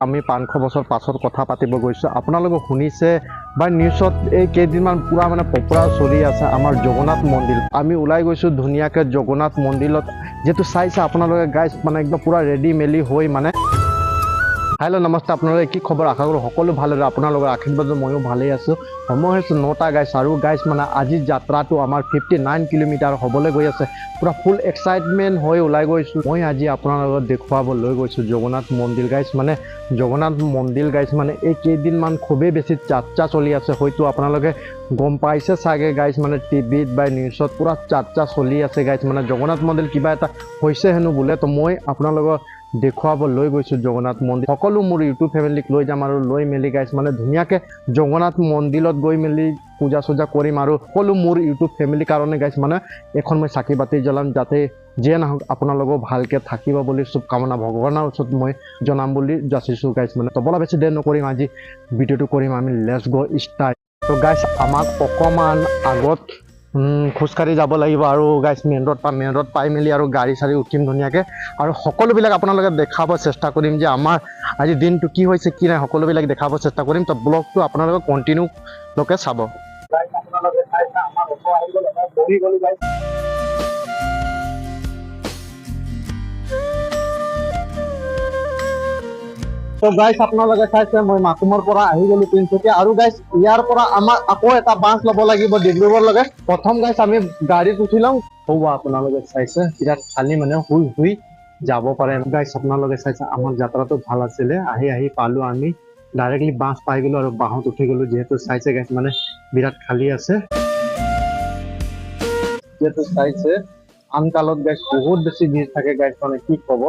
আমি 500 বছৰ পাছত কথা পাতিব গৈছোঁ। আপোনালোকে শুনিছে বা নিউজত এই কেইদিনমান পুৰা মানে পপুলাৰ চলি আছে আমাৰ জগন্নাথ মন্দিৰ। আমি ওলাই গৈছোঁ ধুনীয়াকৈ জগন্নাথ মন্দিৰত, যেহেতু চাইছে আপোনালোকে গাইজ মানে একদম পুৰা ৰেডি মেলি হৈ মানে। হেল্ল' নমস্তে, আপোনালোকে কি খবৰ? আশা কৰোঁ সকলো ভালে। আপোনালোকৰ আশীৰ্বাদত ময়ো ভালেই আছোঁ। সময় হৈছে 9টা গাইজ, আৰু গাইজ মানে আজিৰ যাত্ৰাটো আমাৰ 59 কিলোমিটাৰ হ'বলৈ গৈ আছে। পুৰা ফুল এক্সাইটমেণ্ট হৈ ওলাই গৈছোঁ। মই আজি আপোনালোকক দেখুৱাব লৈ গৈছোঁ জগন্নাথ মন্দিৰ গাইজ। মানে জগন্নাথ মন্দিৰ গাইজ মানে এই কেইদিনমান খুবেই বেছি চৰ্চা চলি আছে। হয়তো আপোনালোকে গম পাইছে চাগে গাইজ, মানে টিভিত বা নিউজত পুৰা চৰ্চা চলি আছে গাইজ। মানে জগন্নাথ মন্দিৰ কিবা এটা হৈছে হেনো বোলে। তো মই আপোনালোকক দেখুৱাব লৈ গৈছোঁ জগন্নাথ মন্দিৰ। সকলো মোৰ ইউটিউব ফেমিলিক লৈ যাম আৰু লৈ মেলি গাইজ মানে ধুনীয়াকৈ জগন্নাথ মন্দিৰত গৈ মেলি পূজা চূজা কৰিম। আৰু সকলো মোৰ ইউটিউব ফেমিলিৰ কাৰণে গাইজ মানে এখন মই চাকি বাতি জ্বলাম, যাতে যিয়ে নহওক আপোনালোকক ভালকৈ থাকিব বুলি শুভকামনা ভগৱানৰ ওচৰত মই জনাম বুলি যাচিছোঁ গাইজ। মানে তবলা বেছি দেৰি নকৰিম, আজি ভিডিঅ'টো কৰিম আমি। লেটছ গ' ষ্টাৰ্ট। তো গাইজ আমাক অকণমান আগত খোজকাঢ়ি যাব লাগিব আৰু গাইজ মেইন ৰোড পাই মেলি আৰু গাড়ী চাড়ী উঠিম ধুনীয়াকৈ। আৰু সকলোবিলাক আপোনালোকে দেখাব চেষ্টা কৰিম যে আমাৰ আজি দিনটো কি হৈছে কি নাই, সকলোবিলাক দেখাব চেষ্টা কৰিম। তো ব্লগটো আপোনালোকে কণ্টিনিউলৈকে চাব। তো গাইজ আপোনালোকে চাইছে মই মাকুমৰ পৰা আহি গ'লো তিনিচুকীয়া, আৰু গাইজ ইয়াৰ পৰা আমাৰ আকৌ এটা বাছ ল'ব লাগিব ডিব্ৰুগড়লৈকে। প্ৰথম গাইজ আমি গাড়ীত উঠি লওঁ। হ'ব আপোনালোকে চাইছে বিৰাট খালী মানে শুই যাব পাৰে গাইজ। আপোনালোকে চাইছে আমাৰ যাত্ৰাটো ভাল আছিলে। আহি পালোঁ আমি ডাইৰেক্টলি বাছ পাই গ'লোঁ আৰু বাহত উঠি গ'লোঁ। যিহেতু চাইছে গাইজ মানে বিৰাট খালী আছে। যিহেতু চাইছে আনকালত গাইজ বহুত বেছি ভিৰ থাকে গাইজ, মানে কি ক'ব।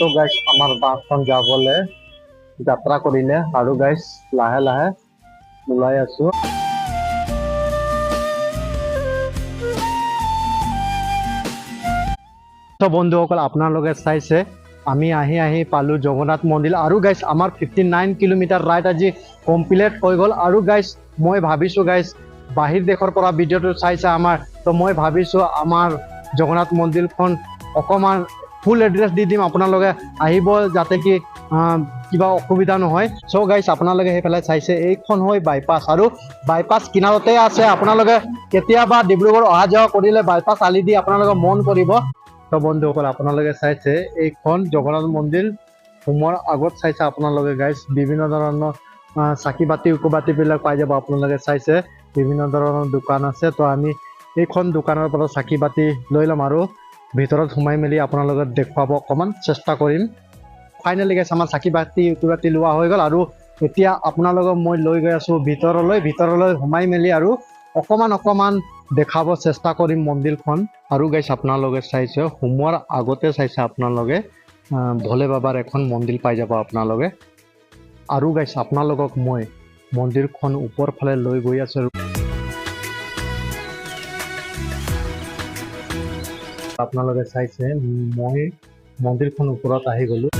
তো গাইজ আমাৰ বাছখন যাবলৈ যাত্ৰা কৰিলে আৰু গাইজ লাহে লাহে ওলাই আছোঁ। তো বন্ধুসকল আপোনালোকে চাইছে আমি আহি পালোঁ জগন্নাথ মন্দিৰ, আৰু গাইজ আমাৰ 59 কিলোমিটাৰ ৰাইড আজি কমপ্লিট হৈ গ'ল। আৰু গাইজ মই ভাবিছোঁ গাইজ বাহিৰ দেশৰ পৰা ভিডিঅ'টো চাইছে আমাৰ, তো মই ভাবিছোঁ আমাৰ জগন্নাথ মন্দিৰখন অকণমান ফুল এড্ৰেছ দি দিম, আপোনালোকে আহিব যাতে কি কিবা অসুবিধা নহয়। চ' গাইজ আপোনালোকে সেইফালে চাইছে এইখন হয় বাইপাছ, আৰু বাইপাছ কিনাৰতে আছে। আপোনালোকে কেতিয়াবা ডিব্ৰুগড় অহা যোৱা কৰিলে বাইপাছ আলি দি আপোনালোকে মন কৰিব। তো বন্ধুসকল আপোনালোকে চাইছে এইখন জগন্নাথ মন্দিৰ সোমোৱাৰ আগত চাইছে আপোনালোকে গাইজ বিভিন্ন ধৰণৰ চাকি বাতি উকবাতিবিলাক পাই যাব। আপোনালোকে চাইছে বিভিন্ন ধৰণৰ দোকান আছে। তো আমি এইখন দোকানৰ পৰা চাকি বাতি লৈ ল'ম আৰু ভিতৰত সোমাই মেলি আপোনালোকক দেখুৱাব অকণমান চেষ্টা কৰিম। ফাইনেলি গাইজ আমাৰ চাকি বাতি উকবাতি লোৱা হৈ গ'ল, আৰু এতিয়া আপোনালোকক মই লৈ গৈ আছোঁ ভিতৰলৈ সোমাই মেলি আৰু অকণমান দেখাব চেষ্টা কৰিম মন্দিৰখন। আৰু গাইজ আপোনালোকে চাইছে সোমোৱাৰ আগতে চাইছে আপোনালোকে ভোলে বাবাৰ এখন মন্দিৰ পাই যাব আপোনালোকে। আৰু গাইজ আপোনালোকক মই মন্দিৰখন ওপৰ ফালে লৈ গৈ আছোঁ। আপোনালোকে চাইছে মই মন্দিৰখন ওপৰত আহি গ'লোঁ,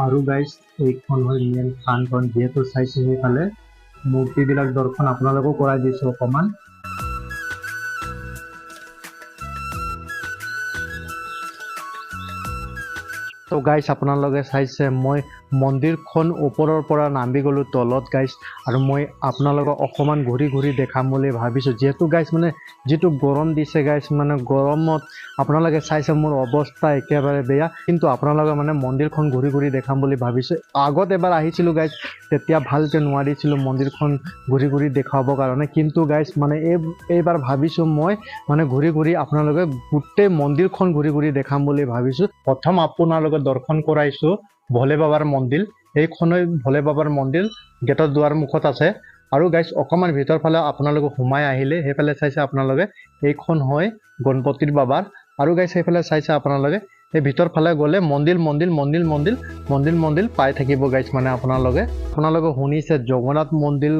আৰু গাইজ এইখন হয় মেইন থানখন। যিহেতু চাইছে সেইফালে মূৰ্তিবিলাক দৰ্শন আপোনালোকো কৰাই দিছোঁ অকণমান। তো গাইজ আপোনালোকে চাইছে মই মন্দিৰখন ওপৰৰ পৰা নামি গ'লোঁ তলত গাইজ, আৰু মই আপোনালোকক অকণমান ঘূৰি দেখাম বুলি ভাবিছোঁ। যিহেতু গাইজ মানে যিটো গৰম দিছে গাইজ, মানে গৰমত আপোনালোকে চাইছে মোৰ অৱস্থা একেবাৰে বেয়া, কিন্তু আপোনালোকে মানে মন্দিৰখন ঘূৰি দেখাম বুলি ভাবিছোঁ। আগত এবাৰ আহিছিলোঁ গাইজ, তেতিয়া ভালকৈ নোৱাৰিছিলোঁ মন্দিৰখন ঘূৰি দেখুৱাবৰ কাৰণে, কিন্তু গাইজ মানে এইবাৰ ভাবিছোঁ মই মানে ঘূৰি আপোনালোকে গোটেই মন্দিৰখন ঘূৰি দেখাম বুলি ভাবিছোঁ। প্ৰথম আপোনালোকে দৰ্শন কৰাইছোঁ ভোলে বাবাৰ মন্দিৰ। এইখনেই ভোলে বাবাৰ মন্দিৰ গেটৰ দুৱাৰ মুখত আছে। আৰু গাইজ অকণমান ভিতৰ ফালে আপোনালোকে সোমাই আহিলে সেইফালে চাইছে আপোনালোকে এইখন হয় গণপতিৰ বাবাৰ। আৰু গাইজ সেইফালে চাইছে আপোনালোকে এই ভিতৰ ফালে গ'লে মন্দিৰ পাই থাকিব গাইজ। মানে আপোনালোকে শুনিছে জগন্নাথ মন্দিৰ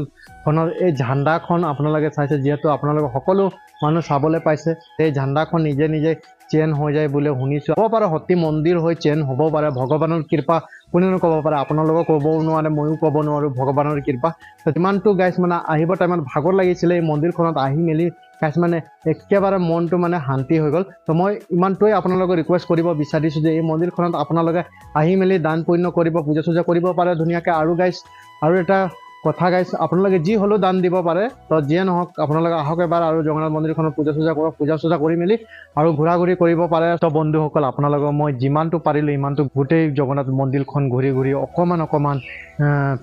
খনৰ এই ঝাণ্ডাখন আপোনালোকে চাইছে, যিহেতু আপোনালোকে সকলো মানুহ চাবলৈ পাইছে। এই ঝাণ্ডাখন নিজে নিজে চেঞ্জ হৈ যায় বুলি শুনিছোঁ। হ'ব পাৰে সতী মন্দিৰ হৈ চেঞ্জ হ'ব পাৰে, ভগৱানৰ কৃপা কোনেনো ক'ব পাৰে, আপোনালোকেও ক'বও নোৱাৰে, ময়ো ক'ব নোৱাৰোঁ, ভগৱানৰ কৃপা। তো যিমানটো গাইছ মানে আহিব টাইমত ভাগৰ লাগিছিলে এই মন্দিৰখনত আহি মেলি গাইছ মানে একেবাৰে মনটো মানে শান্তি হৈ গ'ল। তো মই ইমানটোৱে আপোনালোকক ৰিকুৱেষ্ট কৰিব বিচাৰিছোঁ যে এই মন্দিৰখনত আপোনালোকে আহি মেলি দান পুণ্য কৰিব, পূজা চূজা কৰিব পাৰে ধুনীয়াকৈ। আৰু গাইছ আৰু এটা কথা গাইছ, আপোনালোকে যি হ'লেও দান দিব পাৰে। তো যিয়ে নহওক আপোনালোকে আহক এবাৰ আৰু জগন্নাথ মন্দিৰখনত পূজা চূজা কৰক, পূজা চূজা কৰি মেলি আৰু ঘূৰা ঘূৰি কৰিব পাৰে। তো বন্ধুসকল আপোনালোকক মই যিমানটো পাৰিলোঁ ইমানটো গোটেই জগন্নাথ মন্দিৰখন ঘূৰি ঘূৰি অকণমান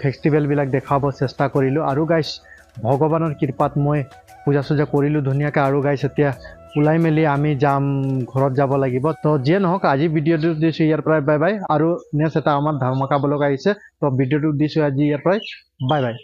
ফেষ্টিভেলবিলাক দেখাব চেষ্টা কৰিলোঁ। আৰু গাইছ ভগৱানৰ কৃপাত মই পূজা চূজা কৰিলোঁ ধুনীয়াকৈ। আৰু গাইছ এতিয়া ওলাই মেলি আমি যাম, ঘৰত যাব লাগিব। তো যিয়ে নহওক আজি ভিডিঅ'টো দিছোঁ ইয়াৰ পৰাই বাই বাই। আৰু নেক্সট এটা আমাৰ ধামাকা ব্লগ আহিছে, তো ভিডিঅ'টো দিছোঁ আজি ইয়াৰ পৰাই বাই বাই।